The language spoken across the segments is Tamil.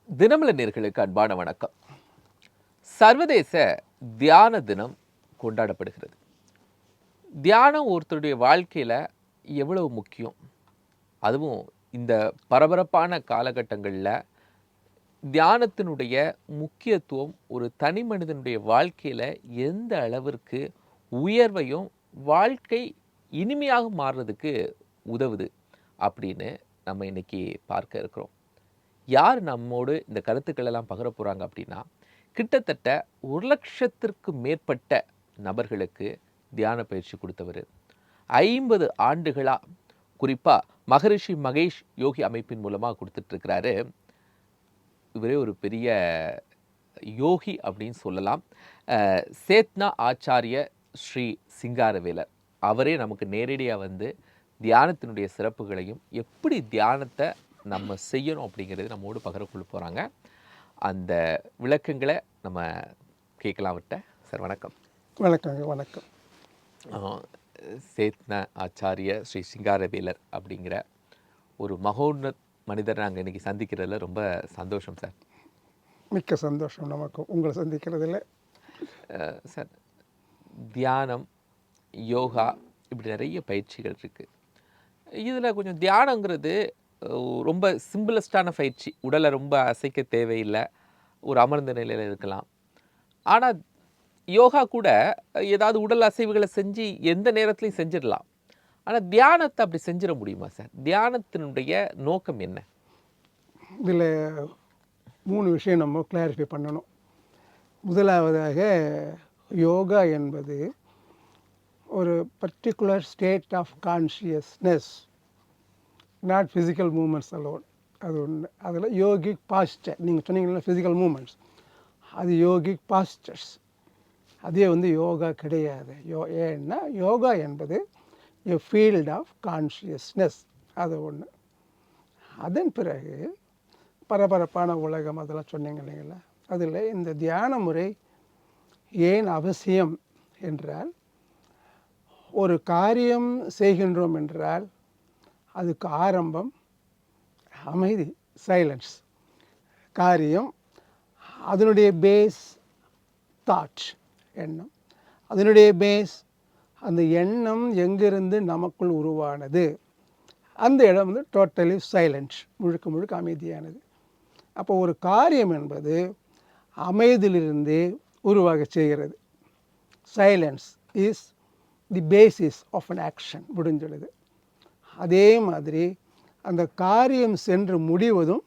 தினமலர் நேயர்களுக்கு அன்பான வணக்கம். சர்வதேச தியான தினம் கொண்டாடப்படுகிறது. தியானம் ஒருத்தருடைய வாழ்க்கையில எவ்வளவு முக்கியம், அதுவும் இந்த பரபரப்பான காலகட்டங்களில் தியானத்தினுடைய முக்கியத்துவம் ஒரு தனி மனிதனுடைய வாழ்க்கையில எந்த அளவிற்கு உயர்வையும் வாழ்க்கை இனிமையாக மாறுறதுக்கு உதவுது அப்படின்னு நம்ம இன்னைக்கு பார்க்க இருக்கிறோம். யார் நம்மோடு இந்த கருத்துக்கள் எல்லாம் பகிர போகிறாங்க அப்படின்னா, கிட்டத்தட்ட 1,00,000த்திற்கு மேற்பட்ட நபர்களுக்கு தியான பயிற்சி கொடுத்தவர், 50 ஆண்டுகளாக குறிப்பாக மகரிஷி மகேஷ் யோகி அமைப்பின் மூலமாக கொடுத்துட்ருக்கிறாரு. இவரே ஒரு பெரிய யோகி அப்படின்னு சொல்லலாம். சேத்னா ஆச்சாரிய ஸ்ரீ சிங்காரவேலர் அவரே நமக்கு நேரடியாக வந்து தியானத்தினுடைய சிறப்புகளையும் எப்படி தியானத்தை நம்ம செய்யணும் அப்படிங்கிறது நம்மோடு பகிரக்குள்ள போகிறாங்க. அந்த விளக்கங்களை நம்ம கேட்கலாம் விட்ட. சார் வணக்கம். வணக்கங்க. வணக்கம். சேத்ன ஆச்சாரிய ஸ்ரீ சிங்காரவேலர் அப்படிங்கிற ஒரு மகோன்னத் மனிதர் நாங்கள் இன்றைக்கி சந்திக்கிறதுல ரொம்ப சந்தோஷம் சார். மிக்க சந்தோஷம் நமக்கு உங்களை சந்திக்கிறதுல. சார், தியானம், யோகா இப்படி நிறைய பயிற்சிகள் இருக்குது. இதில் கொஞ்சம் தியானங்கிறது ரொம்ப சிம்பிளஸ்டான பயிற்சி. உடலை ரொம்ப அசைக்க தேவையில்லை, ஒரு அமர்ந்த நிலையில் இருக்கலாம். ஆனால் யோகா கூட ஏதாவது உடல் அசைவுகளை செஞ்சு எந்த நேரத்துலையும் செஞ்சிடலாம். ஆனால் தியானத்தை அப்படி செஞ்சிட முடியுமா சார்? தியானத்தினுடைய நோக்கம் என்ன? இதில் 3 விஷயம் நம்ம கிளாரிஃபை பண்ணணும். முதலாவதாக, யோகா என்பது ஒரு particular state of consciousness, not physical movements alone. அது ஒன்று. அதில் யோகிக் பாஸ்டர், நீங்கள் சொன்னீங்கன்னா ஃபிசிக்கல் மூமெண்ட்ஸ், அது யோகிக் பாஸ்டர்ஸ். அதே யோகா கிடையாது. ஏன்னா யோகா என்பது எ ஃபீல்ட் ஆஃப் கான்ஷியஸ்னஸ். அது ஒன்று. அதன் பிறகு பரபரப்பான உலகம் அதெல்லாம் சொன்னீங்க இல்லைங்களா, அதில் இந்த தியான முறை ஏன் அவசியம் என்றால், ஒரு காரியம் செய்கின்றோம் என்றால் அதுக்கு ஆரம்பம் அமைதி, சைலன்ஸ். காரியம், அதனுடைய பேஸ் தாட், எண்ணம். அதனுடைய பேஸ் அந்த எண்ணம் எங்கிருந்து நமக்குள் உருவானது, அந்த இடம் டோட்டலி சைலன்ஸ், முழுக்க முழுக்க அமைதியானது. அப்போ ஒரு காரியம் என்பது அமைதியிலிருந்தே உருவாக செய்கிறது. Silence is the basis of an action. முடிஞ்சிடுது. அதே மாதிரி அந்த காரியம் சென்று முடிவதும்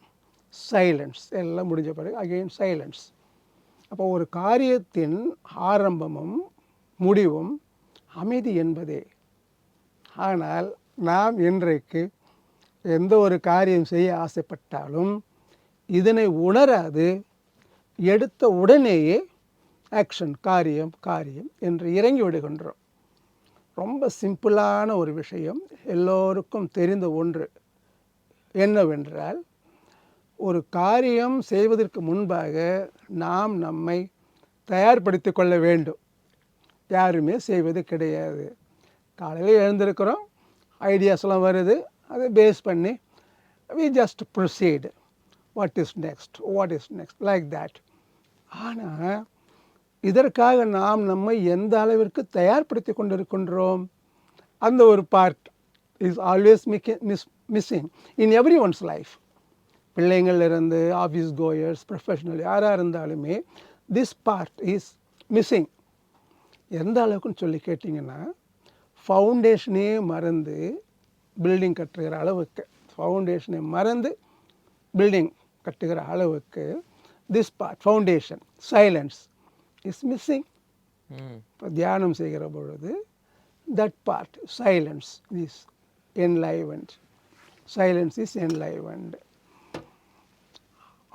சைலன்ஸ். எல்லாம் முடிஞ்ச பிறகு அகெயின் சைலன்ஸ். அப்போ ஒரு காரியத்தின் ஆரம்பமும் முடிவும் அமைதி என்பதே. ஆனால் நாம் இன்றைக்கு எந்த ஒரு காரியம் செய்ய ஆசைப்பட்டாலும் இதனை உணராது எடுத்த உடனேயே ஆக்ஷன், காரியம் காரியம் என்று இறங்கி விடுகின்றோம். ரொம்ப சிம்பிளான ஒரு விஷயம், எல்லோருக்கும் தெரிந்த ஒன்று என்னவென்றால், ஒரு காரியம் செய்வதற்கு முன்பாக நாம் நம்மை தயார்படுத்தி கொள்ள வேண்டும். யாருமே செய்வது கிடையாது. காலையில் எழுந்திருக்கிறோம், ஐடியாஸ்லாம் வருது, அதை பேஸ் பண்ணி we just proceed. What is next? What is next? Like that. ஆனால் இதற்காக நாம் நம்மை எந்த அளவிற்கு தயார்படுத்தி கொண்டிருக்கின்றோம், அந்த ஒரு part is always missing in every one's life. பிள்ளைங்கள்லேருந்து ஆஃபீஸ் கோயர்ஸ், ப்ரொஃபஷனல் யாராக இருந்தாலுமே திஸ் பார்ட் இஸ் மிஸ்ஸிங். எந்த அளவுக்குன்னு சொல்லி கேட்டிங்கன்னா, ஃபவுண்டேஷனே மறந்து பில்டிங் கட்டுகிற அளவுக்கு, ஃபவுண்டேஷனை மறந்து பில்டிங் கட்டுகிற அளவுக்கு this part, foundation, silence is missing. இப்போ தியானம் செய்கிற பொழுது that part, silence is enlivened. Silence is enlivened.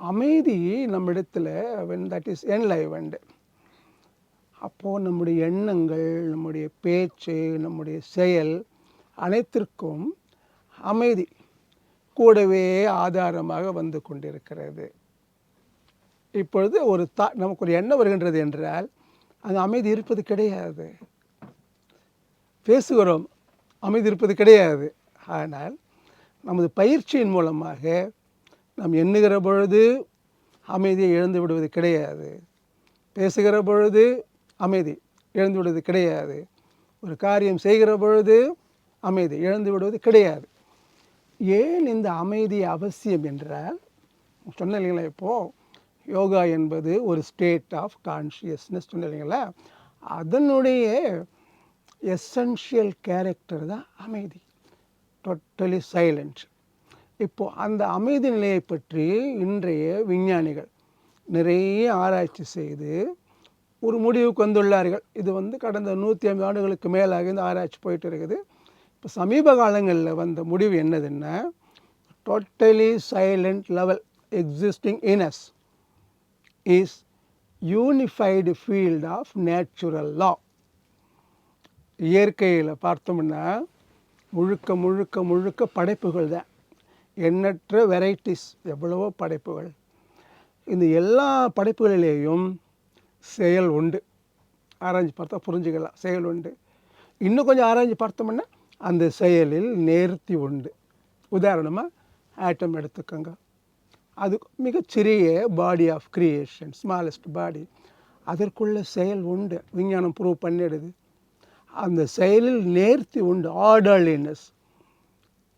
அமைதி நம்மிடத்தில் when that is enlivened, அப்போது நம்முடைய எண்ணங்கள், நம்முடைய பேச்சு, நம்முடைய செயல் அனைத்திற்கும் அமைதி கூடவே ஆதாரமாக வந்து கொண்டிருக்கிறது. இப்பொழுது ஒரு நமக்கு ஒரு எண்ணம் வருகின்றது என்றால் அது அமைதி இருப்பது கிடையாது. பேசுகிறோம், அமைதி இருப்பது கிடையாது. ஆனால் நமது பயிற்சியின் மூலமாக நாம் எண்ணுகிற பொழுது அமைதியை இழந்து விடுவது கிடையாது. பேசுகிற பொழுது அமைதி இழந்து விடுவது கிடையாது. ஒரு காரியம் செய்கிற பொழுது அமைதி இழந்து விடுவது கிடையாது. ஏன் இந்த அமைதி அவசியம் என்றால், சொன்ன இல்லைங்களா, இப்போது யோகா என்பது ஒரு ஸ்டேட் ஆஃப் கான்ஷியஸ்னஸ் சொன்ன இல்லைங்களா, அதனுடைய எசென்ஷியல் கேரக்டர் தான் அமைதி, டோட்டலி சைலண்ட். இப்போது அந்த அமைதி நிலையை பற்றி இன்றைய விஞ்ஞானிகள் நிறைய ஆராய்ச்சி செய்து ஒரு முடிவுக்கு வந்துள்ளார்கள். இது கடந்த 150 ஆண்டுகளுக்கு மேலாக இந்த ஆராய்ச்சி போயிட்டு இருக்குது. இப்போ சமீப காலங்களில் வந்த முடிவு என்னதுன்னா, totally silent level existing in as is unified field of natural law. இயற்கையில் பார்த்தோம்னா முழுக்க முழுக்க முழுக்க படைப்புகள் தான், எண்ணற்ற வெரைட்டிஸ், எவ்வளவோ படைப்புகள். இந்த எல்லா படைப்புகளிலேயும் செயல் உண்டு. ஆராய்ச்சி பார்த்தா புரிஞ்சுக்கலாம், செயல் உண்டு. இன்னும் கொஞ்சம் ஆராய்ச்சி பார்த்தோம்னா அந்த செயலில் நேர்த்தி உண்டு. உதாரணமாக ஆட்டம் எடுத்துக்கோங்க, அது மிகச்சிறிய பாடி ஆஃப் கிரியேஷன், ஸ்மாலஸ்ட் பாடி, அதற்குள்ள செயல் உண்டு. விஞ்ஞானம் ப்ரூவ் பண்ணிடுது. அந்த செயலில் நேர்த்தி உண்டு, ஆர்டர்லினஸ்.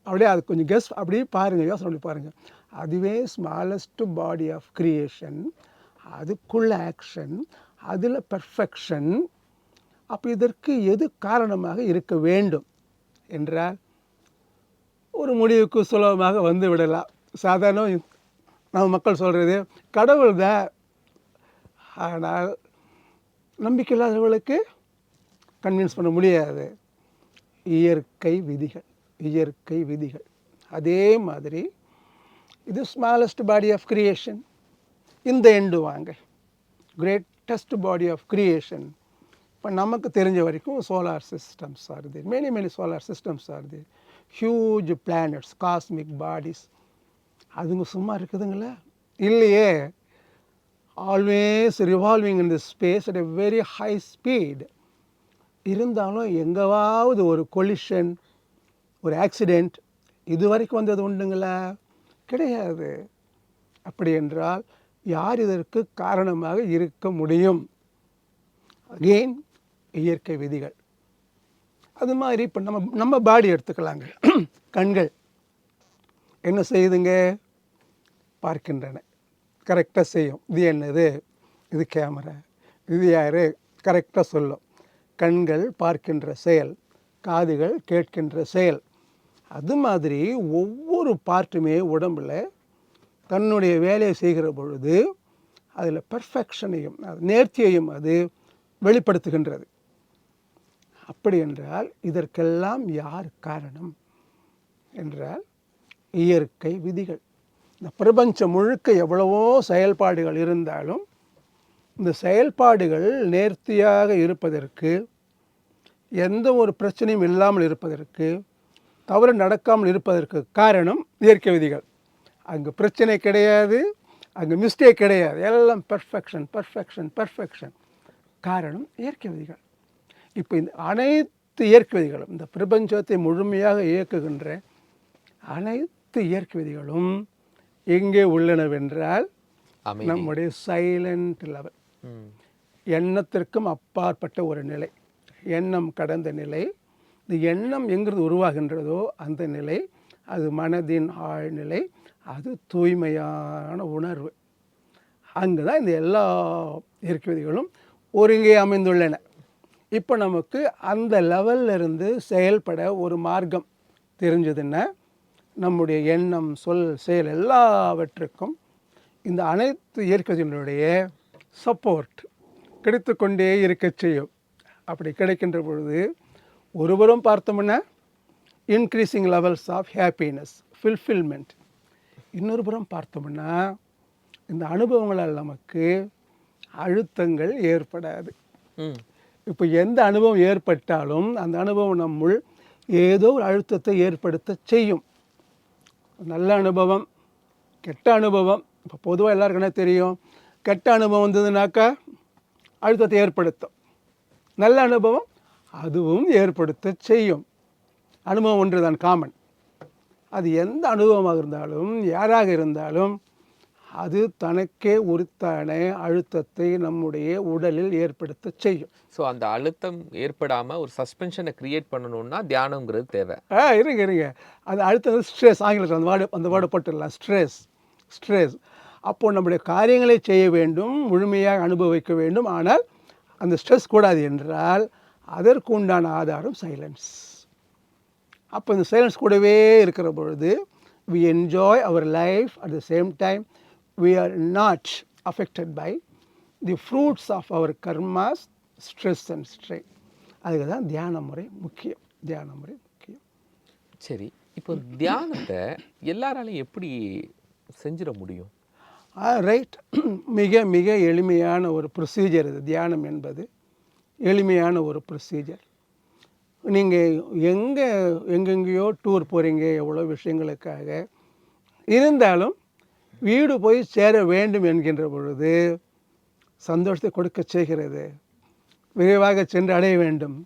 அப்படியே அது கொஞ்சம் கெஸ் அப்படியே பாருங்கள், யோசனை பண்ணி பாருங்கள். அதுவே ஸ்மாலஸ்ட் பாடி ஆஃப் கிரியேஷன், அதுக்குள்ள ஆக்ஷன், அதில் பெர்ஃபெக்ஷன். அப்போ இதற்கு எது காரணமாக இருக்க வேண்டும் என்றால் ஒரு முடிவுக்கு சுலபமாக வந்து விடலாம். சாதாரண நம்ம மக்கள் சொல்கிறது கடவுள் தான். ஆனால் நம்பிக்கை இல்லாதவர்களுக்கு கன்வின்ஸ் பண்ண முடியாது. இயற்கை விதிகள், இயற்கை விதிகள். அதே மாதிரி இது ஸ்மாலஸ்ட் பாடி ஆஃப் கிரியேஷன். இந்த எண்டு வாங்க, கிரேட்டஸ்ட் பாடி ஆஃப் கிரியேஷன். இப்போ நமக்கு தெரிஞ்ச வரைக்கும் solar systems are there, many solar systems are there, huge planets, cosmic bodies. அதுங்க சும்மா இருக்குதுங்களா? இல்லையே. Always revolving in the space at a very high speed. இருந்தாலும் எங்கேவாவது ஒரு கொலிஷன், ஒரு ஆக்சிடெண்ட் இது வரைக்கும் வந்தது உண்டுங்களா? கிடையாது. அப்படி என்றால் யார் இதற்கு காரணமாக இருக்க முடியும்? அகெயின் இயற்கை விதிகள். அது மாதிரி இப்போ நம்ம பாடி எடுத்துக்கலாங்க. கண்கள் என்ன செய்யுதுங்க? பார்க்கின்றன, கரெக்டாக செய்யும். இது என்னது? இது கேமரா, இது யார்? கரெக்டாக சொல்லும். கண்கள் பார்க்கின்ற செயல், காதுகள் கேட்கின்ற செயல். அது மாதிரி ஒவ்வொரு பார்ட்டுமே உடம்பில் தன்னுடைய வேலையை செய்கிற பொழுது அதில் பெர்ஃபெக்ஷனையும் நேர்த்தியையும் அது வெளிப்படுத்துகின்றது. அப்படி என்றால் இதற்கெல்லாம் யார் காரணம் என்றால் இயற்கை விதிகள். இந்த பிரபஞ்சம் முழுக்க எவ்வளவோ செயல்பாடுகள் இருந்தாலும் இந்த செயல்பாடுகள் நேர்த்தியாக இருப்பதற்கு, எந்த ஒரு பிரச்சனையும் இல்லாமல் இருப்பதற்கு, தவறு நடக்காமல் இருப்பதற்கு காரணம் இயற்கை விதிகள். அங்கே பிரச்சனை கிடையாது, அங்கே மிஸ்டேக் கிடையாது, எல்லாம் பெர்ஃபெக்ஷன் பெர்ஃபெக்ஷன் பெர்ஃபெக்ஷன். காரணம் இயற்கை விதிகள். இப்போ இந்த அனைத்து இயற்கை விதிகளும், இந்த பிரபஞ்சத்தை முழுமையாக இயக்குகின்ற அனைத்து இயற்கை விதிகளும் எங்கே உள்ளனவென்றால் நம்முடைய சைலண்ட் லெவல், எண்ணத்திற்கும் அப்பாற்பட்ட ஒரு நிலை, எண்ணம் கடந்த நிலை. இந்த எண்ணம் எங்கிறது உருவாகின்றதோ அந்த நிலை, அது மனதின் ஆழ்நிலை, அது தூய்மையான உணர்வு. அங்கே தான் இந்த எல்லா இயற்கை விதிகளும் ஒருங்கே அமைந்துள்ளன. இப்போ நமக்கு அந்த லெவலில் இருந்து செயல்பட ஒரு மார்க்கம் தெரிஞ்சதுன்னா நம்முடைய எண்ணம், சொல், செயல் எல்லாவற்றுக்கும் இந்த அனைத்து இயற்கை விதிகளுடைய சப்போர்ட் கிடைத்து கொண்டே இருக்க செய்யும். அப்படி கிடைக்கின்ற பொழுது ஒருபுறம் பார்த்தோம்னா இன்க்ரீசிங் லெவல்ஸ் ஆஃப் ஹாப்பினஸ், ஃபில்ஃபில்மெண்ட். இன்னொரு புறம் பார்த்தோம்னா இந்த அனுபவங்களால் நமக்கு அழுத்தங்கள் ஏற்படாது. இப்போ எந்த அனுபவம் ஏற்பட்டாலும் அந்த அனுபவம் நம்முள் ஏதோ ஒரு அழுத்தத்தை ஏற்படுத்த செய்யும். நல்ல அனுபவம், கெட்ட அனுபவம். இப்போ பொதுவாக எல்லாருக்கும் என்ன தெரியும்? கெட்ட அனுபவம் வந்ததுனாக்கா அழுத்தத்தை ஏற்படுத்தும். நல்ல அனுபவம் அதுவும் ஏற்படுத்த செய்யும். அனுபவம் ஒன்று தான் காமன். அது எந்த அனுபவமாக இருந்தாலும், யாராக இருந்தாலும் அது தனக்கே உரித்தான அழுத்தத்தை நம்முடைய உடலில் ஏற்படுத்த செய்யும். ஸோ அந்த அழுத்தம் ஏற்படாமல் ஒரு சஸ்பென்ஷனை கிரியேட் பண்ணணும்னா தியானங்கிறது தேவை. இருங்க அது அழுத்தம் ஸ்ட்ரெஸ், ஆங்கிலத்தில் அந்த வேர்டை போட்டுடலாம், ஸ்ட்ரெஸ். அப்போது நம்முடைய காரியங்களை செய்ய வேண்டும், முழுமையாக அனுபவிக்க வேண்டும். ஆனால் அந்த ஸ்ட்ரெஸ் கூடாது என்றால் அதற்கு உண்டான ஆதாரம் சைலன்ஸ். அப்போ இந்த சைலன்ஸ் கூடவே இருக்கிற பொழுது we enjoy our life, at the same time we are not affected by the fruits of our karmas, stress and strain. அதுக்கு தான் தியான முறை முக்கியம். சரி, இப்போ தியானத்தை எல்லாராலையும் எப்படி செஞ்சிட முடியும்? ரைட். மிக மிக எளிமையான ஒரு ப்ரொசீஜர் இது. தியானம் என்பது எளிமையான ஒரு ப்ரொசீஜர். நீங்கள் எங்கெங்கேயோ டூர் போகிறீங்க, எவ்வளோ விஷயங்களுக்காக. இருந்தாலும் வீடு போய் சேர வேண்டும் என்கின்ற பொழுது சந்தோஷத்தை கொடுக்க செய்கிறது. விரைவாக சென்று அடைய வேண்டும்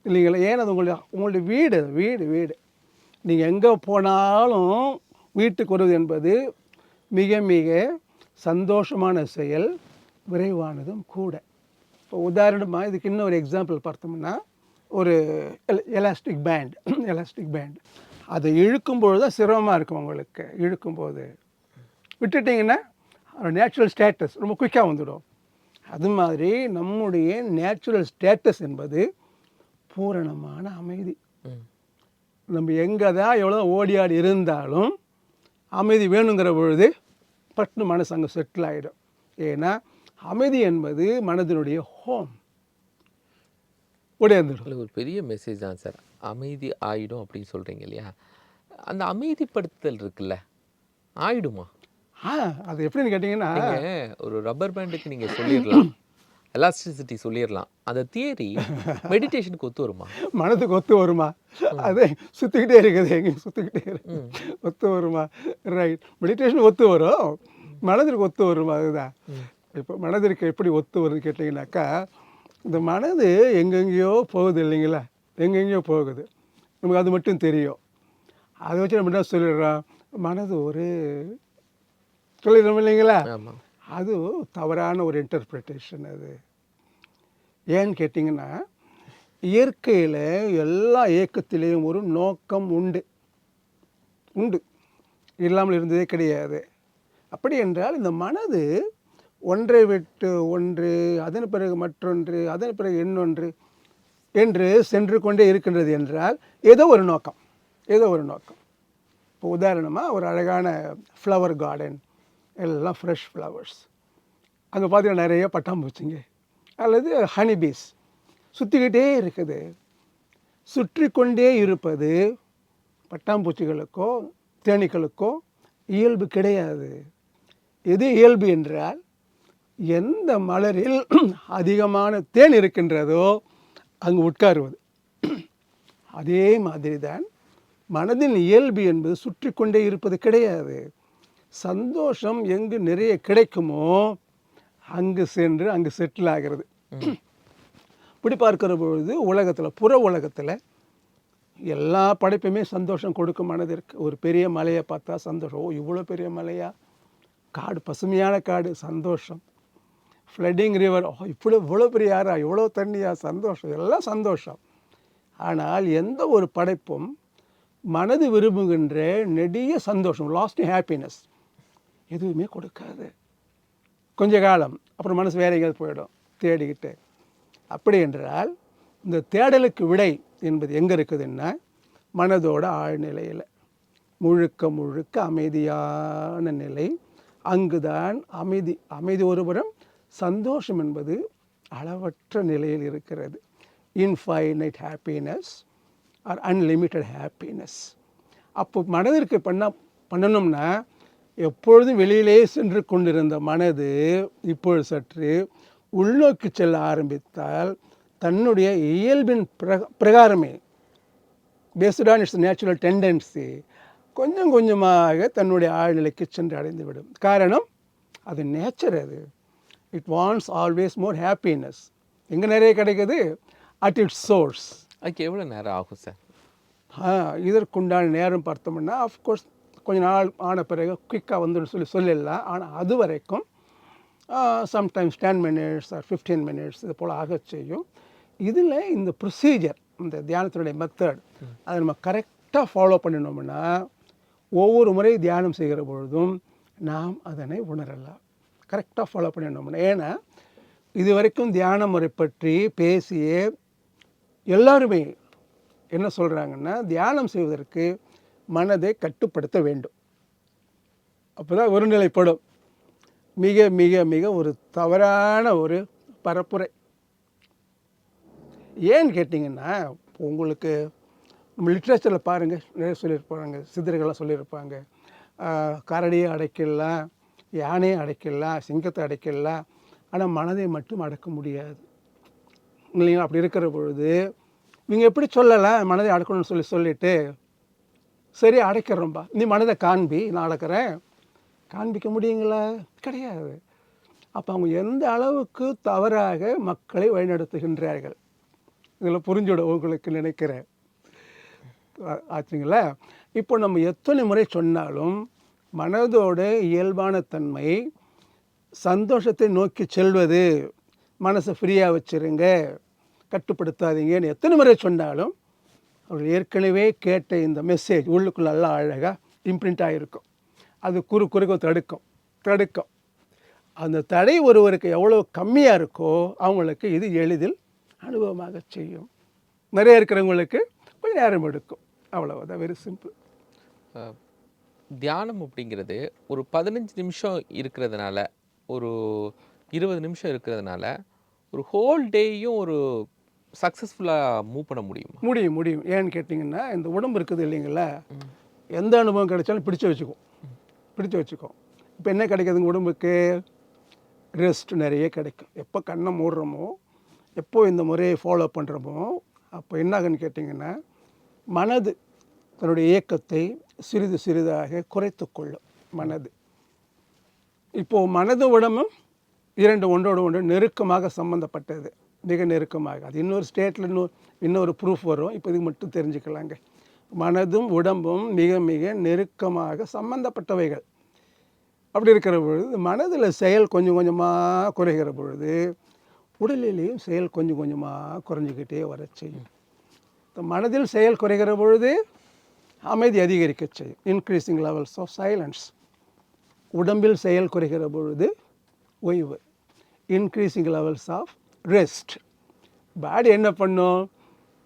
இல்லைங்களா? ஏன் அது உங்களுடைய வீடு. நீங்கள் எங்கே போனாலும் வீட்டுக்கு வருவது என்பது மிக மிக சந்தோஷமான செயல், விரைவானதும் கூட. இப்போ உதாரணமாக இதுக்கு இன்னொரு எக்ஸாம்பிள் பார்த்தோம்னா, ஒரு எலாஸ்டிக் பேண்ட் அதை இழுக்கும்பொழுது தான் சிரமமாக இருக்கும் உங்களுக்கு. இழுக்கும்போது விட்டுட்டிங்கன்னா நேச்சுரல் ஸ்டேட்டஸ் ரொம்ப குயிக்காக வந்துடும். அது மாதிரி நம்முடைய நேச்சுரல் ஸ்டேட்டஸ் என்பது பூரணமான அமைதி. நம்ம எங்கே தான் எவ்வளோ ஓடியாடி இருந்தாலும் அமைதி வேணுங்கிற பொழுது பட்டு மனசு அங்கே செட்டில் ஆகிடும். ஏன்னா அமைதி என்பது மனதினுடைய ஹோம். உடையந்துடும். ஒரு பெரிய மெசேஜ் தான் சார். அமைதி ஆயிடும் அப்படின்னு சொல்கிறீங்க இல்லையா? அந்த அமைதிப்படுத்தல் இருக்குல்ல, ஆயிடுமா? அது எப்படின்னு கேட்டிங்கன்னா, ஒரு ரப்பர் பேண்டுக்கு நீங்கள் சொல்லிடலாம், எலாஸ்டிசிட்டி சொல்லிடலாம். அந்த தியரி மெடிடேஷனுக்கு ஒத்து வருமா? மனதுக்கு ஒத்து வருமா? அதே சுற்றிக்கிட்டே இருக்குது, எங்கேயும் சுற்றிக்கிட்டே இருக்கு. ஒத்து வருமா? ரைட். மெடிடேஷன் ஒத்து வரும், மனதிற்கு ஒத்து வருமா? அதுதான். இப்போ மனதிற்கு எப்படி ஒத்து வருது கேட்டிங்கனாக்கா, இந்த மனது எங்கெங்கேயோ போகுது இல்லைங்களா? எங்கெங்கேயோ போகுது, நமக்கு அது மட்டும் தெரியும். அதை வச்சு நம்ம என்ன சொல்லிடுறோம், மனது ஒரு சொல்லிடுறோம் இல்லைங்களா? அது தவறான ஒரு இன்டர்பிரிட்டேஷன். அது ஏன்னு கேட்டிங்கன்னா, இயற்கையில் எல்லா இயக்கத்திலேயும் ஒரு நோக்கம் உண்டு இல்லாமல் இருந்ததே கிடையாது. அப்படி என்றால் இந்த மனது ஒன்றை விட்டு ஒன்று, அதன் பிறகு மற்றொன்று, அதன் பிறகு இன்னொன்று என்று சென்று கொண்டே இருக்கின்றது என்றால் ஏதோ ஒரு நோக்கம். இப்போ உதாரணமாக ஒரு அழகான ஃப்ளவர் கார்டன், எல்லாம் ஃப்ரெஷ் ஃப்ளவர்ஸ். அங்கே பார்த்தீங்கன்னா நிறைய பட்டாம்பூச்சிங்க அல்லது ஹனிபீஸ் சுற்றிக்கிட்டே இருக்குது. சுற்றி கொண்டே இருப்பது பட்டாம்பூச்சிகளுக்கோ தேனீக்களுக்கோ இயல்பு கிடையாது. எது இயல்பு என்றால், எந்த மலரில் அதிகமான தேன் இருக்கின்றதோ அங்கு உட்காருவது. அதே மாதிரி தான் மனதின் இயல்பு என்பது சுற்றி கொண்டே இருப்பது கிடையாது. சந்தோஷம் எங்கு நிறைய கிடைக்குமோ அங்கு சென்று அங்கு செட்டில் ஆகிறது. இப்படி பார்க்கிற பொழுது உலகத்தில், புற உலகத்தில் எல்லா படைப்புமே சந்தோஷம் கொடுக்கும் மனதிற்கு. ஒரு பெரிய மலையை பார்த்தா சந்தோஷம், ஓ இவ்வளோ பெரிய மலையா, காடு பசுமையான காடு, சந்தோஷம். ஃப்ளட்டிங் ரிவர், இவ்வளோ பெரிய யாரா, இவ்வளோ தண்ணியா, சந்தோஷம், எல்லாம் சந்தோஷம். ஆனால் எந்த ஒரு படைப்பும் மனது விரும்புகின்ற நெடிய சந்தோஷம், லாஸ்டிங் ஹாப்பினஸ் எதுவுமே கொடுக்காது. கொஞ்ச காலம் அப்புறம் மனசு வேற எங்கேயாவது போயிடும் தேடிக்கிட்டு. அப்படி என்றால் இந்த தேடலுக்கு விடை என்பது எங்கே இருக்குதுன்னா, மனதோட ஆழ்நிலையில் முழுக்க அமைதியான நிலை. அங்குதான் அமைதி ஒருபுறம், சந்தோஷம் என்பது அளவற்ற நிலையில் இருக்கிறது. Infinite happiness or unlimited happiness. அப்போ மனதிற்கு பண்ணணும்னா, எப்பொழுதும் வெளியிலே சென்று கொண்டிருந்த மனது இப்பொழுது சற்று உள்நோக்கி செல்ல ஆரம்பித்தால், தன்னுடைய இயல்பின் பிரகாரமே, based on its natural tendency, கொஞ்சம் கொஞ்சமாக தன்னுடைய ஆழ்நிலைக்கு சென்று அடைந்துவிடும். காரணம் அது நேச்சர். அது it wants always more happiness. எங்கே நிறைய கிடைக்குது? At it's source. அதுக்கு எவ்வளோ நேரம் ஆகும் சார்? இதற்குண்டான நேரம் பார்த்தோம்னா, அஃப்கோர்ஸ் கொஞ்ச நாள் ஆன பிறகு குயிக்காக வந்துன்னு சொல்லிடலாம். ஆனால் அது வரைக்கும் சம்டைம்ஸ் 10 மினிட்ஸ் ஆர் 15 மினிட்ஸ் இது போல் ஆக செய்யும். இதில் இந்த ப்ரொசீஜர், இந்த தியானத்தினுடைய மெத்தட், அதை நம்ம கரெக்டாக ஃபாலோ பண்ணினோம்னா ஒவ்வொரு முறை தியானம் செய்கிற பொழுதும் நாம் அதனை உணரலாம். கரெக்டாக ஃபாலோ பண்ணினோம்னா. ஏன்னா இது வரைக்கும் தியான முறை பற்றி பேசிய எல்லாருமே என்ன சொல்கிறாங்கன்னா, தியானம் செய்வதற்கு மனதை கட்டுப்படுத்த வேண்டும், அப்போ தான் ஒருநிலைப்படும். மிக மிக மிக ஒரு தவறான ஒரு பரப்புரை. ஏன்னு கேட்டிங்கன்னா, உங்களுக்கு நம்ம லிட்ரேச்சரில் பாருங்கள், நிறைய சொல்லியிருப்பாங்க, சித்தர்கள்லாம் சொல்லியிருப்பாங்க, கரடியை அடைக்கலாம், யானையை அடைக்கலாம், சிங்கத்தை அடைக்கலாம், ஆனால் மனதை மட்டும் அடக்க முடியாது இல்லைங்களா? அப்படி இருக்கிற பொழுது நீங்கள் எப்படி சொல்லலாம் மனதை அடக்கணும்னு சொல்லிட்டு சரி அடைக்கிறோம்பா, நீ மனதை காண்பி, நான் அடக்கிறேன், காண்பிக்க முடியுங்களா? கிடையாது. அப்போ அவங்க எந்த அளவுக்கு தவறாக மக்களை வழிநடத்துகின்றார்கள் இதில் புரிஞ்சுட உங்களுக்கு நினைக்கிறேன். ஆச்சுங்களா? இப்போ நம்ம எத்தனை முறை சொன்னாலும் மனதோட இயல்பான தன்மை சந்தோஷத்தை நோக்கி செல்வது, மனசை ஃப்ரீயாக வச்சுருங்க, கட்டுப்படுத்தாதீங்கன்னு எத்தனை முறை சொன்னாலும் அவர்கள் ஏற்கனவே கேட்ட இந்த மெசேஜ் உள்ளுக்குள்ள நல்லா அழகாக இம்ப்ரிண்ட் ஆகிருக்கும். அது குறுக்க தடுக்கும். அந்த தடை ஒருவருக்கு எவ்வளோ கம்மியாக இருக்கோ அவங்களுக்கு இது எளிதில் அனுபவமாக செய்யும். நிறைய இருக்கிறவங்களுக்கு கொஞ்சம் நேரம் எடுக்கும். அவ்வளோதான், வெரி சிம்பிள். தியானம் அப்படிங்கிறது ஒரு 15 நிமிஷம் இருக்கிறதுனால, ஒரு 20 நிமிஷம் இருக்கிறதுனால ஒரு ஹோல் டேயும் ஒரு சக்ஸஸ்ஃபுல்லாக மூவ் பண்ண முடியுமா? முடியும். ஏன்னு கேட்டிங்கன்னா, இந்த உடம்பு இருக்குது இல்லைங்களா, எந்த அனுபவம் கிடைச்சாலும் பிடிச்சு வச்சுக்கோ. இப்போ என்ன கிடைக்குதுங்க உடம்புக்கு? ரெஸ்ட் நிறைய கிடைக்கும். எப்போ கண்ணை மூடுறோமோ, எப்போ இந்த முறையை ஃபாலோ பண்ணுறோமோ, அப்போ என்னாகுன்னு கேட்டிங்கன்னா, மனது தன்னுடைய இயக்கத்தை சிறிது சிறிதாக குறைத்து கொள்ளும். மனது இப்போது மனது உடம்பும் இரண்டு ஒன்றோடு ஒன்று நெருக்கமாக சம்மந்தப்பட்டது, மிக நெருக்கமாக. அது இன்னொரு ஸ்டேட்டில் இன்னொரு ப்ரூஃப் வரும். இப்போ இதுக்கு மட்டும் தெரிஞ்சுக்கலாங்க. மனதும் உடம்பும் மிக மிக நெருக்கமாக சம்பந்தப்பட்டவைகள். அப்படி இருக்கிற பொழுது மனதில் செயல் கொஞ்சம் கொஞ்சமாக குறைகிற பொழுது உடலிலேயும் செயல் கொஞ்சம் கொஞ்சமாக குறைஞ்சிக்கிட்டே வர செய்யும். மனதில் செயல் குறைகிற பொழுது அமைதி அதிகரிக்க செய்யும், இன்க்ரீசிங் லெவல்ஸ் ஆஃப் சைலன்ஸ். உடம்பில் செயல் குறைகிற பொழுது ஓய்வு, இன்க்ரீசிங் லெவல்ஸ் ஆஃப் ரெஸ்ட். பாடி என்ன பண்ணும்?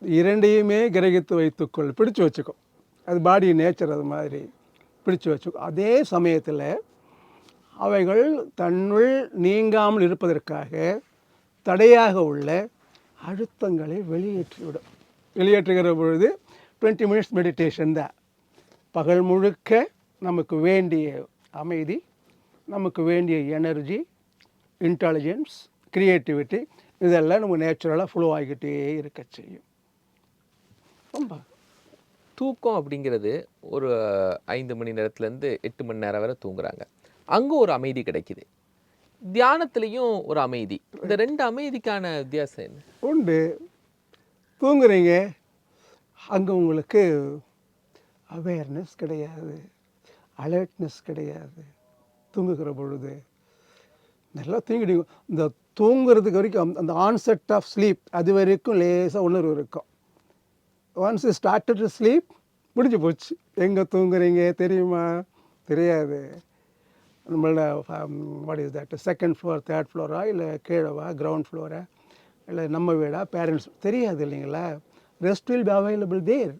இரண்டையுமே கிரகித்து வைத்துக்கொள், பிடிச்சு வச்சுக்கும். அது பாடி நேச்சர், அது மாதிரி பிடிச்சு வச்சுக்கும். அதே சமயத்தில் அவைகள் தன்னுள் நீங்காமல் இருப்பதற்காக தடையாக உள்ள அழுத்தங்களை வெளியேற்றுகிற பொழுது 20 மினிட்ஸ் மெடிடேஷன் தான். பகல் முழுக்க நமக்கு வேண்டிய அமைதி, நமக்கு வேண்டிய எனர்ஜி, இன்டெலிஜென்ஸ், க்ரியேட்டிவிட்டி, இதெல்லாம் நம்ம நேச்சுரலாக ஃப்ளோ ஆகிக்கிட்டே இருக்க செய்யும். ரொம்ப தூக்கம் அப்படிங்கிறது ஒரு 5 மணி நேரத்துலேருந்து 8 மணி நேரம் வரை தூங்குறாங்க. அங்கே ஒரு அமைதி கிடைக்குது, தியானத்துலேயும் ஒரு அமைதி. இந்த ரெண்டு அமைதிக்கான வித்தியாசம் என்ன? உண்டு. தூங்குறீங்க, அங்கே உங்களுக்கு அவேர்னஸ் கிடையாது, அலர்ட்னஸ் கிடையாது. தூங்குகிற பொழுது நல்லா தூங்கிடுங்க. இந்த தூங்குறதுக்கு வரைக்கும் அந்த ஆன்செட் ஆஃப் ஸ்லீப், அது வரைக்கும் லேசாக உணர்வு இருக்கும். Once you started to sleep, முடிஞ்சு போச்சு. எங்கே தூங்குறீங்க தெரியுமா? தெரியாது. நம்மளோட what is that, second floor, third Flora, இல்லை கீழவா, கிரவுண்ட் ஃப்ளோரா, இல்லை நம்ம வீடா, பேரண்ட்ஸ், தெரியாது இல்லைங்களா? ரெஸ்ட் வில் பி அவைலபிள் தேர்.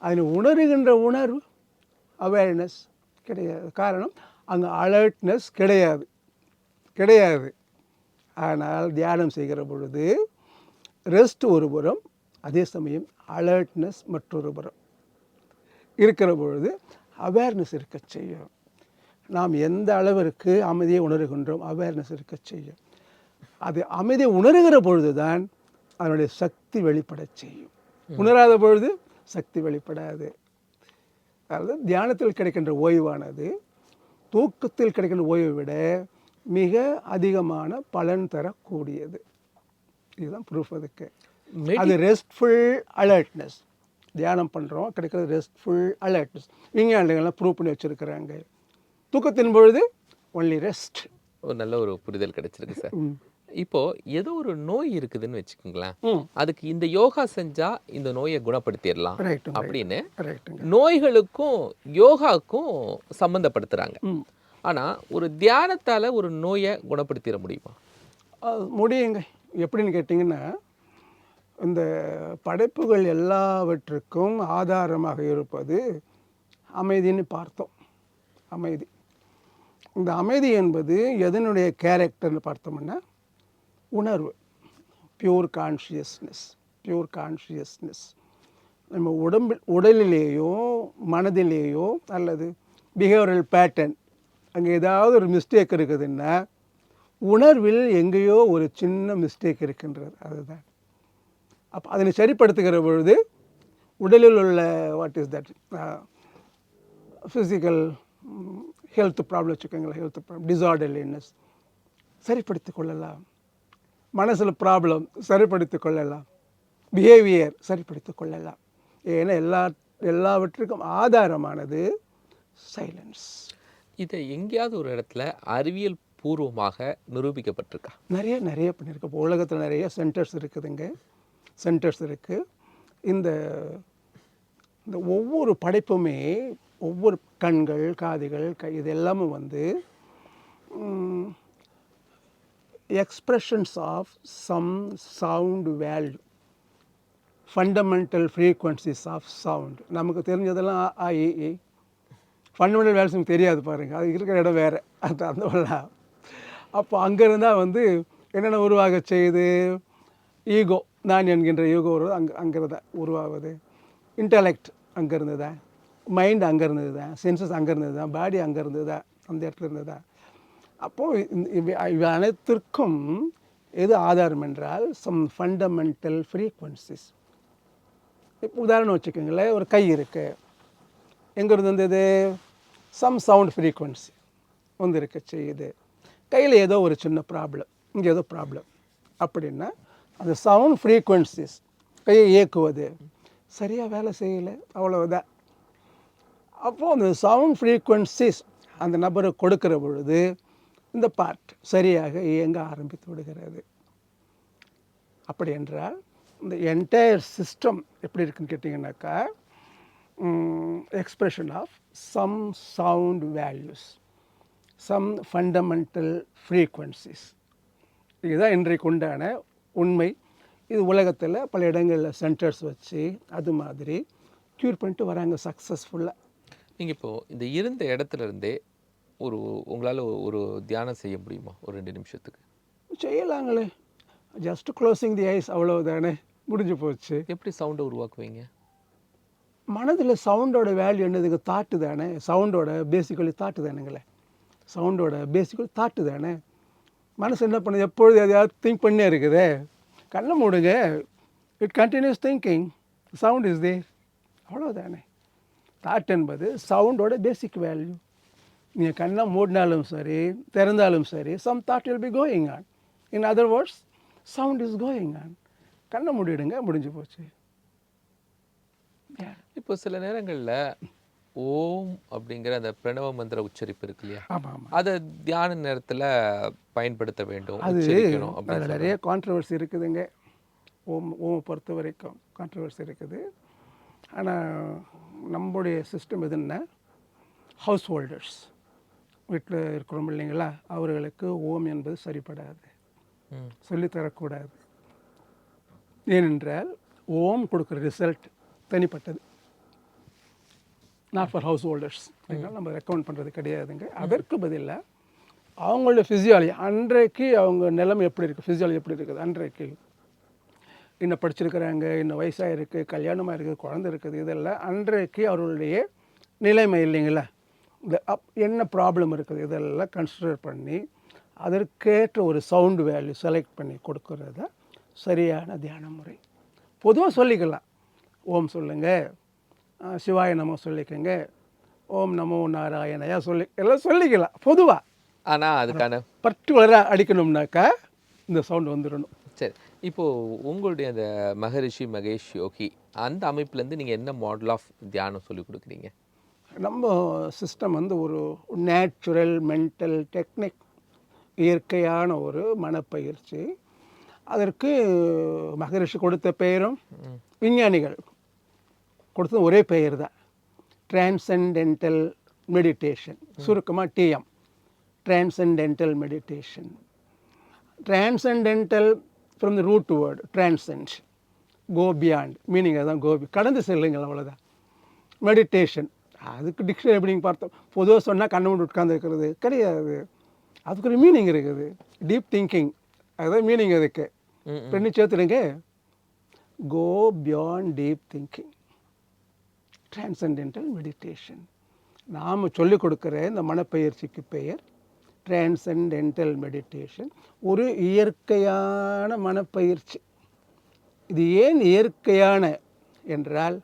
அதில் உணர்கின்ற உணர்வு, அவேர்னஸ் கிடையாது. காரணம் அங்கே அலர்ட்னஸ் கிடையாது. ஆனால் தியானம் செய்கிற பொழுது ரெஸ்ட் ஒரு புறம், அதே சமயம் அலர்ட்னஸ் மற்றொரு புறம் இருக்கிற பொழுது அவேர்னஸ் இருக்க செய்யும். நாம் எந்த அளவிற்கு அமைதியை உணர்கின்றோம், அவேர்னஸ் இருக்க செய்யும். அது அமைதியை உணர்கிற பொழுது தான் அதனுடைய சக்தி வெளிப்பட செய்யும். உணராத பொழுது சக்தி வெளிப்படாது. அதாவது தியானத்தில் கிடைக்கின்ற ஓய்வானது தூக்கத்தில் கிடைக்கின்ற ஓய்வை விட மிக அதிகமான பலன் தரக்கூடியது. இதுதான் ப்ரூஃப். அதுக்கு அது ரெஸ்ட்ஃபுல் அலர்ட்னஸ். தியானம் பண்ணுறோம், கிடைக்கிறது ரெஸ்ட்ஃபுல் அலர்ட்னஸ். விஞ்ஞானிகள்லாம் ப்ரூவ் பண்ணி வச்சுருக்கிறாங்க. தூக்கத்தின் பொழுது ஒன்லி ரெஸ்ட். ஒரு நல்ல ஒரு புரிதல் கிடைச்சிருக்கு சார். இப்போ ஏதோ ஒரு நோய் இருக்குதுன்னு வச்சுக்கோங்களேன், அதுக்கு இந்த யோகா செஞ்சா இந்த நோயை குணப்படுத்திடலாம் ரைட்டு அப்படின்னு ரைட்டுங்க. நோய்களுக்கும் யோகாக்கும் சம்பந்தப்படுத்துறாங்க. ஆனா ஒரு தியானத்தால ஒரு நோயை குணப்படுத்திட முடியுமா? முடியுங்க. எப்படின்னு கேட்டிங்கன்னா, இந்த படைப்புகள் எல்லாவற்றுக்கும் ஆதாரமாக இருப்பது அமைதின்னு பார்த்தோம். அமைதி. இந்த அமைதி என்பது எதனுடைய கேரக்டர்னு பார்த்தோம்னா உணர்வு, பியூர் கான்ஷியஸ்னஸ். பியூர் கான்ஷியஸ்னஸ் நம்ம உடலிலேயோ மனதிலேயோ அல்லது பிஹேவியரல் பேட்டர்ன் அங்கே ஏதாவது ஒரு மிஸ்டேக் இருக்குதுன்னா உணர்வில் எங்கேயோ ஒரு சின்ன மிஸ்டேக் இருக்கின்றது. அதுதான். அப்போ அதனை சரிப்படுத்துகிற பொழுது உடலில் உள்ள what is that physical health problem வச்சுக்கோங்களேன், ஹெல்த் ப்ராப்ளம், டிசார்டர்லினஸ் சரிப்படுத்தி கொள்ளலாம். மனசில் ப்ராப்ளம் சரிப்படுத்தி கொள்ளலாம். பிஹேவியர் சரிப்படுத்தி கொள்ளலாம். ஏன்னா எல்லாவற்றுக்கும் ஆதாரமானது சைலன்ஸ். இதை எங்கேயாவது ஒரு இடத்துல அறிவியல் பூர்வமாக நிரூபிக்கப்பட்டிருக்கா? நிறைய பண்ணியிருக்கு. இப்போ உலகத்தில் நிறைய சென்டர்ஸ் இருக்குதுங்க. சென்டர்ஸ் இருக்குது. இந்த இந்த ஒவ்வொரு படைப்புமே, ஒவ்வொரு கண்கள், காதுகள், கை, இது எல்லாமே வந்து expressions of some sound value, fundamental frequencies of sound. நமக்கு தெரிஞ்சதெல்லாம் ஐஇ. ஃபண்டமெண்டல் வேல்யூஸ் நமக்கு தெரியாது பாருங்கள். அது இருக்கிற இடம் வேறு. அது அந்த அப்போ அங்கேருந்து தான் வந்து என்னென்ன உருவாக செய்யுது. ஈகோ, நான் என்கின்ற ஈகோ அங்கேருந்து தான் உருவாகுது. இன்டலெக்ட் அங்கேருந்து தான், மைண்ட் அங்கேருந்து தான், சென்சஸ் அங்கேருந்து தான், பாடி அங்கேருந்து தான், அந்த இடத்துல இருந்து தான். அப்போது இவை அனைத்திற்கும் எது ஆதாரம் என்றால் சம் ஃபண்டமெண்டல் ஃப்ரீக்வன்சிஸ். இப்போ உதாரணம் வச்சுக்கோங்களேன், ஒரு கை இருக்குது. எங்கேருந்து வந்தது? சம் சவுண்ட் ஃப்ரீக்வன்சி வந்து இருக்க செய்யுது. கையில் ஏதோ ஒரு சின்ன ப்ராப்ளம், இங்கே ஏதோ ப்ராப்ளம் அப்படின்னா அந்த சவுண்ட் ஃப்ரீக்வன்சிஸ் கையை இயக்குவது சரியாக வேலை செய்யலை, அவ்வளவுதான். அப்போது அந்த சவுண்ட் ஃப்ரீக்வன்சிஸ் அந்த நபருக்கு கொடுக்கிற பொழுது இந்த பார்ட் சரியாக இயங்க ஆரம்பித்து விடுகிறது. அப்படி என்றால் இந்த என்டையர் சிஸ்டம் எப்படி இருக்குன்னு கேட்டிங்கன்னாக்கா expression of some sound values, some fundamental frequencies. இதுதான் இன்றைக்கு உண்டான உண்மை. இது உலகத்தில் பல இடங்களில் சென்டர்ஸ் வச்சு அது மாதிரி க்யூர் பண்ணிட்டு வராங்க சக்ஸஸ்ஃபுல்லாக. நீங்கள் இப்போது இந்த இருந்த இடத்துல இருந்தே உங்களால் ஒரு தியானம் செய்ய முடியுமா ஒரு 2 நிமிஷத்துக்கு? செய்யலாங்களே. ஜஸ்ட் க்ளோசிங் தி ஐஸ், அவ்வளவுதானே, முடிஞ்சு போச்சு. எப்படி சவுண்டை உருவாக்குவீங்க? மனதில் சவுண்டோட வேல்யூ என்னதுங்க? தாட்டு தானே. சவுண்டோட பேசிக்கலி தாட்டு தானுங்களே. சவுண்டோட பேசிக்கலி தாட்டு தானே. மனசு என்ன பண்ணுது? எப்பொழுது எதையாவது திங்க் பண்ணே இருக்குதே. கண்ணை மூடுங்க, it continues thinking, sound is there, அவ்வளோதானே. தாட் என்பது சவுண்டோட பேசிக் வேல்யூ. நீங்கள் கண்ணை மூடினாலும் சரி திறந்தாலும் சரி some thought will be going on. In other words sound is going on. கண்ணை மூடிடுங்க, முடிஞ்சு போச்சு. இப்போ சில நேரங்களில் ஓம் அப்படிங்கிற அந்த பிரணவ மந்திர உச்சரிப்பு இருக்கு இல்லையா, அதை தியான நேரத்தில் பயன்படுத்த வேண்டும், அது உச்சரிக்கணும் அப்படின்னு நிறைய கான்ட்ரவர்சி இருக்குதுங்க. ஓமை பொறுத்த வரைக்கும் கான்ட்ரவர்சி இருக்குது. ஆனால் நம்முடைய சிஸ்டம் எதுன்னா, ஹவுஸ் ஹோல்டர்ஸ் வீட்டில் இருக்கிறோம் இல்லைங்களா, அவர்களுக்கு ஓம் என்பது சரிப்படாது, சொல்லித்தரக்கூடாது. ஏனென்றால் ஓம் கொடுக்குற ரிசல்ட் தனிப்பட்டது, நாட் ஃபார் ஹவுஸ் ஹோல்டர்ஸ். அதனால் நம்ம ரெக்கமெண்ட் பண்ணுறது கிடையாதுங்க. அதற்கு பதிலாக அவங்களோட ஃபிசியாலஜி அன்றைக்கு அவங்க நிலைமை எப்படி இருக்குது, ஃபிசியாலஜி எப்படி இருக்குது, அன்றைக்கு இன்னும் படிச்சிருக்கிறாங்க, இன்னும் வயசாக இருக்குது, கல்யாணமாக இருக்குது, குழந்தை இருக்குது, இதெல்லாம் அன்றைக்கு அவர்களுடைய நிலைமை இல்லைங்களா, இந்த என்ன ப்ராப்ளம் இருக்குது, இதெல்லாம் கன்சிடர் பண்ணி அதற்கேற்ற ஒரு சவுண்டு வேல்யூ செலக்ட் பண்ணி கொடுக்கறது சரியான தியான முறை. பொதுவாக சொல்லிக்கலாம், ஓம் சொல்லுங்கள், சிவாய நமோ சொல்லிக்கோங்க, ஓம் நமோ நாராயணையா எல்லாம் சொல்லிக்கலாம் பொதுவாக. ஆனால் அதுக்கான பர்டிகுலராக அடிக்கணும்னாக்கா இந்த சவுண்ட் வந்துடணும். சரி, இப்போது உங்களுடைய அந்த மகரிஷி மகேஷ் யோகி அந்த அமைப்புலேருந்து நீங்கள் என்ன மாடல் ஆஃப் தியானம் சொல்லி கொடுக்குறீங்க? நம்ம சிஸ்டம் வந்து ஒரு நேச்சுரல் மென்டல் டெக்னிக், இயற்கையான ஒரு மனப்பயிற்சி. அதற்கு மகரிஷி கொடுத்த பெயரும் விஞ்ஞானிகள் கொடுத்தது ஒரே பெயர் தான், டிரான்சென்டென்டல் மெடிடேஷன், சுருக்கமாக TM, transcendental meditation. Transcendental from the root word transcend, go beyond, meaning அதுதான், கோபி, கடந்து செல்லுங்கள், அவ்வளோதான். மெடிடேஷன் அதுக்கு டிக்ஷனரி எப்படிங்க பார்த்தோம், பொதுவாக சொன்னால் கண்ணை மூடி உட்கார்ந்து இருக்கிறது கிடையாது, அதுக்கு ஒரு மீனிங் இருக்குது, டீப் திங்கிங், அதுதான் மீனிங் அதுக்கு. ரெண்டு சேர்த்துடுங்க, go beyond deep thinking, transcendental meditation. நாம் சொல்லிக் கொடுக்குற இந்த மனப்பயிற்சிக்கு பெயர் டிரான்சென்டென்டல் மெடிடேஷன். ஒரு இயற்கையான மனப்பயிற்சி. இது ஏன் இயற்கையான என்றால்,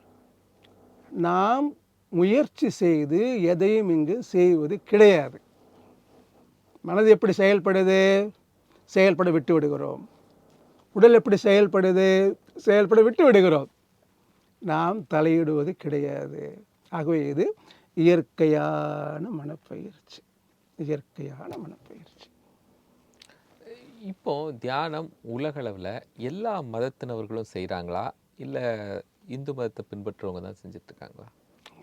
நாம் முயற்சி செய்து எதையும் இங்கு செய்வது கிடையாது. மனது எப்படி செயல்படுது? செயல்பட விட்டு விடுகிறோம். உடல் எப்படி செயல்படுது? செயல்பட விட்டு விடுகிறோம். நாம் தலையிடுவது கிடையாது. ஆகவே இது இயற்கையான மனப்பயிற்சி, இயற்கையான மனப்பயிற்சி. இப்போ தியானம் உலகளவில் எல்லா மதத்தினவர்களும் செய்கிறாங்களா, இல்லை இந்து மதத்தை பின்பற்றுறவங்க தான் செஞ்சிட்ருக்காங்களா?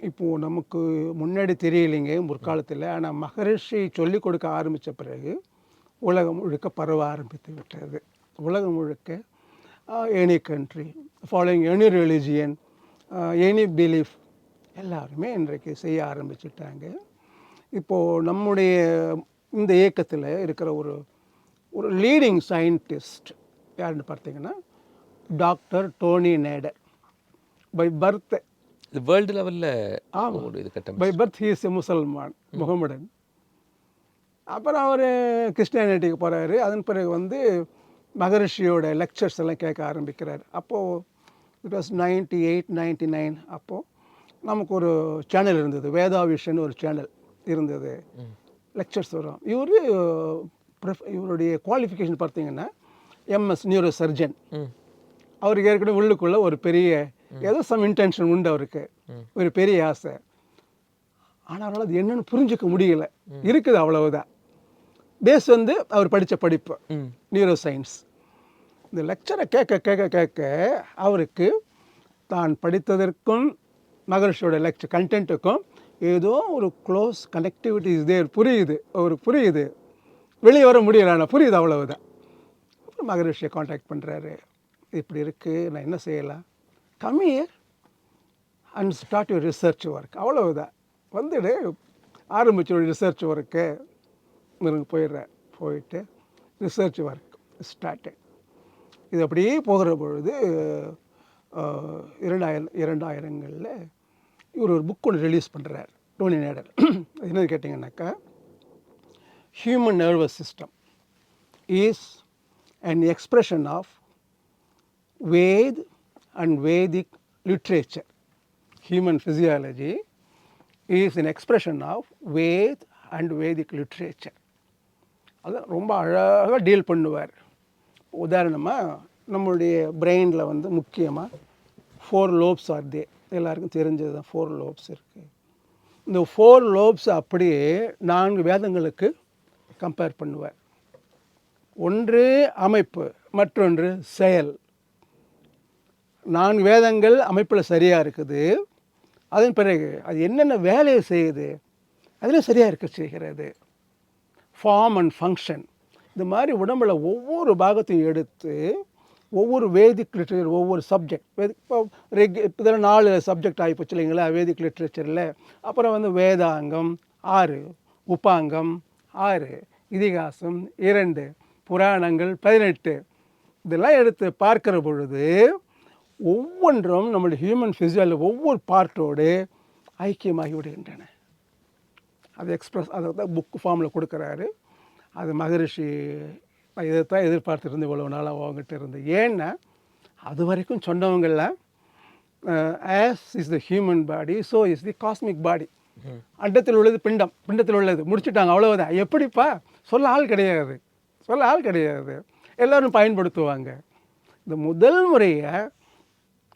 இப்போது நமக்கு முன்னாடி தெரியலைங்க முற்காலத்தில், ஆனால் மகரிஷி சொல்லிக் கொடுக்க ஆரம்பித்த பிறகு உலகம் முழுக்க பரவ ஆரம்பித்து விட்டது. உலகம் முழுக்க any country, following any religion, any belief, எல்லாருமே இன்றைக்கு செய்ய ஆரம்பிச்சிட்டாங்க. இப்போது நம்முடைய இந்த இயக்கத்தில் இருக்கிற ஒரு லீடிங் சயின்டிஸ்ட் யாருன்னு பார்த்தீங்கன்னா doctor Tony Nader. By birth, இது வேர்ல்டு லெவலில் இது கட்டம். By birth he is a முசல்மான், முகமடன். அப்புறம் அவர் கிறிஸ்டியானிட்டிக்கு போகிறாரு. அதன் பிறகு வந்து மகரிஷியோட லெக்சர்ஸ் எல்லாம் கேட்க ஆரம்பிக்கிறார். அப்போது இட் வாஸ் 98, 99. அப்போது நமக்கு ஒரு சேனல் இருந்தது, வேதா விஷன் ஒரு சேனல் இருந்தது, லெக்சர்ஸ் வரும். இவருடைய குவாலிஃபிகேஷன் பார்த்தீங்கன்னா எம்எஸ் நியூரோ சர்ஜன். அவருக்கு ஏற்கனவே உள்ளுக்குள்ளே ஒரு பெரிய ஏதோ சம் இன்டென்ஷன் உண்டு அவருக்கு, ஒரு பெரிய ஆசை. ஆனால் அது என்னன்னு புரிஞ்சிக்க முடியல, இருக்குது அவ்வளவுதான். பேஸ் வந்து அவர் படித்த படிப்பு நியூரோ சயின்ஸ். இந்த லெக்சரை கேட்க கேட்க கேட்க அவருக்கு தான் படித்ததற்கும் மகரிஷியோட லெக்சர் கண்டென்ட்டுக்கும் ஏதோ ஒரு க்ளோஸ் கனெக்டிவிட்டி இஸ் தேர், புரியுது, அவருக்கு புரியுது, வெளியே வர முடியல, ஆனால் புரியுது, அவ்வளவுதான். அப்புறம் மகரிஷியை காண்டாக்ட் பண்ணுறாரு, இப்படி இருக்குது, நான் என்ன செய்யலாம், come here and start your research work. அவ்வளவுதான், வந்துடு, ஆரம்பிச்சோட ரிசர்ச் ஒர்க்கு. போயிடுறேன், போயிட்டு ரிசர்ச் ஒர்க் ஸ்டார்டட். இது அப்படியே போகிற பொழுது 2000களில் இவர் ஒரு புக் ஒன்று ரிலீஸ் பண்ணுறார், டோனி நேடர். என்னது கேட்டிங்கன்னாக்கா, human nervous system is an expression of Ved and Vedic literature. Human physiology is an expression of Ved and Vedic literature. அது ரொம்ப அழகாக டீல் பண்ணுவார். உதாரணமாக நம்மளுடைய பிரெயினில் வந்து முக்கியமாக 4 lobes ஆர் தே, எல்லாருக்கும் தெரிஞ்சது தான், 4 lobes இருக்குது. இந்த 4 lobes அப்படியே 4 வேதங்களுக்கு கம்பேர் பண்ணுவார். ஒன்று அமைப்பு, மற்றொன்று செயல். 4 வேதங்கள் அமைப்பில் சரியாக இருக்குது, அதன் பிறகு அது என்னென்ன வேலையை செய்யுது அதில் சரியாக இருக்க செய்கிறது. ஃபார்ம் அண்ட் ஃபங்க்ஷன், இந்த மாதிரி உடம்பில் ஒவ்வொரு பாகத்தையும் எடுத்து ஒவ்வொரு வேதிக் லிட்ரேச்சர், ஒவ்வொரு சப்ஜெக்ட், இப்போ இதெல்லாம் 4 சப்ஜெக்ட் ஆகிப்போச்சு இல்லைங்களா வேதிக் லிட்ரேச்சரில். அப்புறம் வந்து வேதாங்கம் 6, உப்பாங்கம் 6, இதிகாசம் 2, புராணங்கள் 18, இதெல்லாம் எடுத்து பார்க்கிற பொழுது ஒவ்வொன்றும் நம்மளுடைய ஹியூமன் ஃபிசியாலஜி ஒவ்வொரு பார்ட்டோடு ஐக்கியமாகி விடுகின்றன. அது எக்ஸ்பிரஸ், அதை தான் புக் ஃபார்மில் கொடுக்குறாரு. அது மகரிஷி இதைத்தான் எதிர்பார்த்துருந்து இவ்வளோ நாளாக அவங்ககிட்ட இருந்து. ஏன்னா அது வரைக்கும் சொன்னவங்கெல்லாம் as is the human body so is the cosmic body, அண்டத்தில் உள்ளது பிண்டம், பிண்டத்தில் உள்ளது, முடிச்சுட்டாங்க, அவ்வளவுதான். எப்படிப்பா சொல்ல ஆள் கிடையாது, சொல்ல ஆள் கிடையாது, எல்லோரும் பயன்படுத்துவாங்க. இந்த முதல் முறையை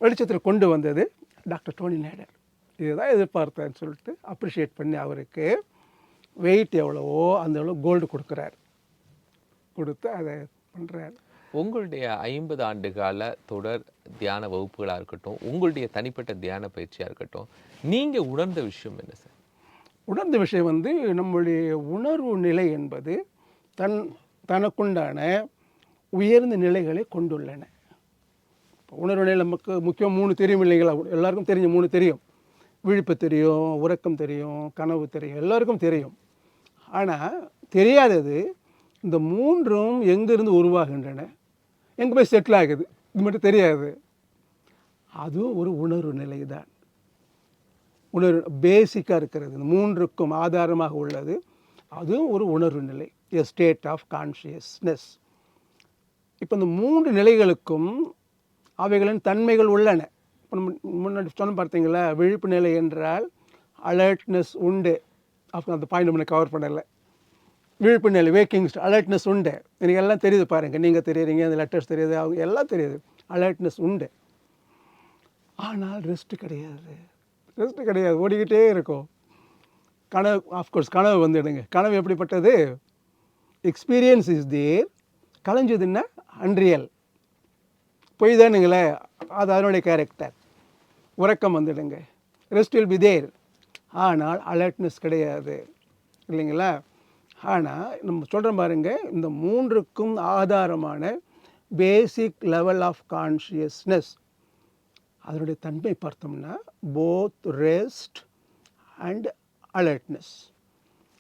வெளிச்சத்தில் கொண்டு வந்தது டாக்டர் டோனி நேடர். இதுதான் எதிர்பார்த்தேன்னு சொல்லிட்டு அப்ரிஷியேட் பண்ணி அவருக்கு வெயிட் எவ்வளவோ அந்த எவ்வளோ கோல்டு கொடுக்குறாரு, கொடுத்து அதை பண்ணுறாரு. உங்களுடைய 50 ஆண்டு கால தொடர் தியான வகுப்புகளாக இருக்கட்டும், உங்களுடைய தனிப்பட்ட தியான பயிற்சியாக இருக்கட்டும், நீங்கள் உணர்ந்த விஷயம் என்ன சார்? உணர்ந்த விஷயம் வந்து நம்முடைய உணர்வு நிலை என்பது தனக்குண்டான உயர்ந்த நிலைகளை கொண்டுள்ளன. உணர்வு நிலை நமக்கு முக்கியம் 3 தெரியும் இல்லைங்களா? எல்லாருக்கும் தெரிஞ்ச 3 தெரியும். விழிப்பு தெரியும், உறக்கம் தெரியும், கனவு தெரியும், எல்லாருக்கும் தெரியும். ஆனால் தெரியாதது இந்த 3ம் எங்கேருந்து உருவாகின்றன, எங்கே போய் செட்டில் ஆகுது, இது மட்டும் தெரியாது. அதுவும் ஒரு உணர்வு நிலை தான். உணர்வு பேசிக்காக இருக்கிறது, இந்த 3க்கும் ஆதாரமாக உள்ளது. அதுவும் ஒரு உணர்வு நிலை, எ ஸ்டேட் ஆஃப் கான்ஷியஸ்னஸ். இப்போ இந்த 3 நிலைகளுக்கும் அவைகளின் தன்மைகள் உள்ளன. இப்போ நம்ம முன்னாடி சொன்ன பார்த்தீங்களா, விழிப்பு நிலை என்றால் அலர்ட்னஸ் உண்டு. அப்போ அந்த பாயிண்ட் நம்ம கவர் பண்ணலை. விழிப்பு நிலை வேக்கிங் அலர்ட்னஸ் உண்டு. எனக்கு எல்லாம் தெரியுது பாருங்கள், நீங்கள் தெரியுறீங்க, அந்த லெட்டர்ஸ் தெரியுது, அவங்க எல்லாம் தெரியுது, அலர்ட்னஸ் உண்டு. ஆனால் ரெஸ்ட்டு கிடையாது, ரெஸ்ட்டு கிடையாது, ஓடிக்கிட்டே இருக்கும். கனவு ஆஃப்கோர்ஸ் கனவு வந்துடுங்க. கனவு எப்படிப்பட்டது? எக்ஸ்பீரியன்ஸ் இஸ் தேர், கலைஞ்சதுன்னா அன்ரியல், பொய் தானுங்களே, அது அதனுடைய கேரக்டர். உறக்கம் வந்துடுங்க, ரெஸ்ட் வில் பி தேர், ஆனால் அலர்ட்னஸ் கிடையாது இல்லைங்களா? ஆனால் நம்ம சொல்கிறோம் பாருங்க, இந்த 3க்கும் ஆதாரமான பேசிக் லெவல் ஆஃப் கான்ஷியஸ்னஸ், அதனுடைய தன்மை பார்த்தோம்னா both rest and alertness,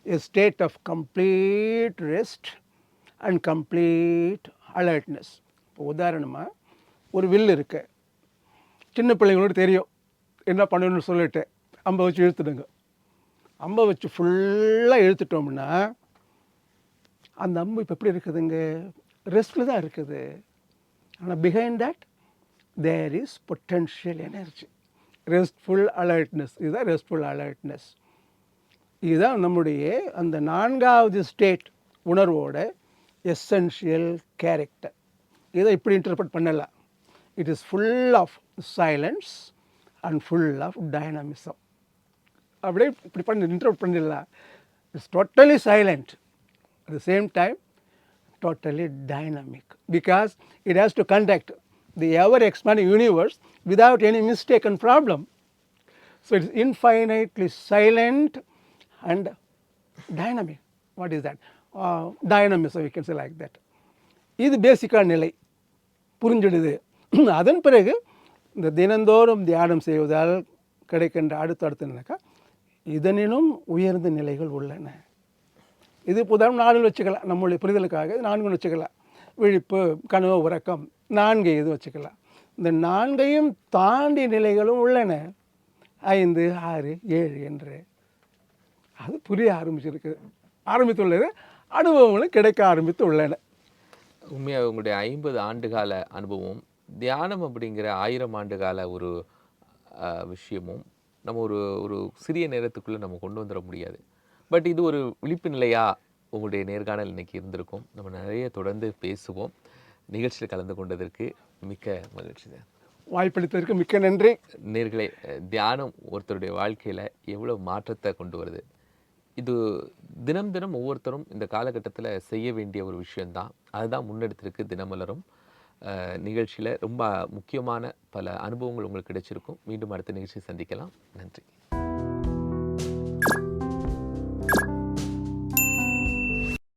a state of complete rest and complete alertness. இப்போ உதாரணமாக ஒரு வில் இருக்கு, சின்ன பிள்ளைங்களோட தெரியும் என்ன பண்ணணும்னு சொல்லிட்டு அம்பை வச்சு இழுத்துடுங்க. அம்பை வச்சு ஃபுல்லாக இழுத்துட்டோம்னா அந்த அம்பு இப்போ எப்படி இருக்குதுங்க? ரெஸ்ட்டில் தான் இருக்குது. ஆனால் behind that there is potential energy, restful alertness. இதுதான் ரெஸ்ட்ஃபுல் அலர்ட்னஸ். இதுதான் நம்முடைய அந்த 4வது ஸ்டேட் உணர்வோட எசென்ஷியல் கேரக்டர். இதை இப்படி இன்டர்பிரட் பண்ணலாம். It is full of silence and full of dynamism. அப்படியே இப்படி பண்ணி இன்டர்பிரட் பண்ணிடலாம். It's totally silent, at the same time totally dynamic, because it has to conduct the ever expanding universe without any mistake and problem. So it's infinitely silent and dynamic. What is that? Dynamism, we can say like that. இது பேசிக்கான நிலை புரிஞ்சிடுது. அதன் பிறகு இந்த தினந்தோறும் தியானம் செய்வதால் கிடைக்கின்ற அடுத்தடுத்துனாக்கா இதனினும் உயர்ந்த நிலைகள் உள்ளன. இது உதாரணம் 4 வச்சுக்கலாம், நம்மளுடைய புரிதலுக்காக 4 வச்சுக்கலாம். விழிப்பு, கனவு, உறக்கம், 4 இது வச்சுக்கலாம். இந்த 4ஐயும் தாண்டி நிலைகளும் உள்ளன, 5, 6, 7 என்று. அது புரிய ஆரம்பித்துள்ளது, அனுபவங்களும் கிடைக்க ஆரம்பித்து உள்ளன. உண்மையாக உங்களுடைய 50 ஆண்டுகால அனுபவம், தியானம் அப்படிங்கிற 1000 ஆண்டுகால ஒரு விஷயமும் நம்ம ஒரு ஒரு சிறிய நேரத்துக்குள்ளே நம்ம கொண்டு வந்துட முடியாது. பட் இது ஒரு விழிப்பு நிலையாக உங்களுடைய நேர்காணல் இன்னைக்கு இருந்திருக்கும். நம்ம நிறைய தொடர்ந்து பேசுவோம். நிகழ்ச்சியில் கலந்து கொண்டதற்கு மிக்க மகிழ்ச்சி தான். வாய்ப்பளித்ததற்கு மிக்க நன்றி. நேர்களே, தியானம் ஒருத்தருடைய வாழ்க்கையில் எவ்வளோ மாற்றத்தை கொண்டு வருது. இது தினம் தினம் ஒவ்வொருத்தரும் இந்த காலகட்டத்தில் செய்ய வேண்டிய ஒரு விஷயந்தான். அதுதான் முன்னெடுத்திருக்கு தினமலரும் நிகழ்ச்சியில். ரொம்ப முக்கியமான பல அனுபவங்கள் உங்களுக்கு கிடைச்சிருக்கும். மீண்டும் அடுத்த நிகழ்ச்சியை சந்திக்கலாம். நன்றி.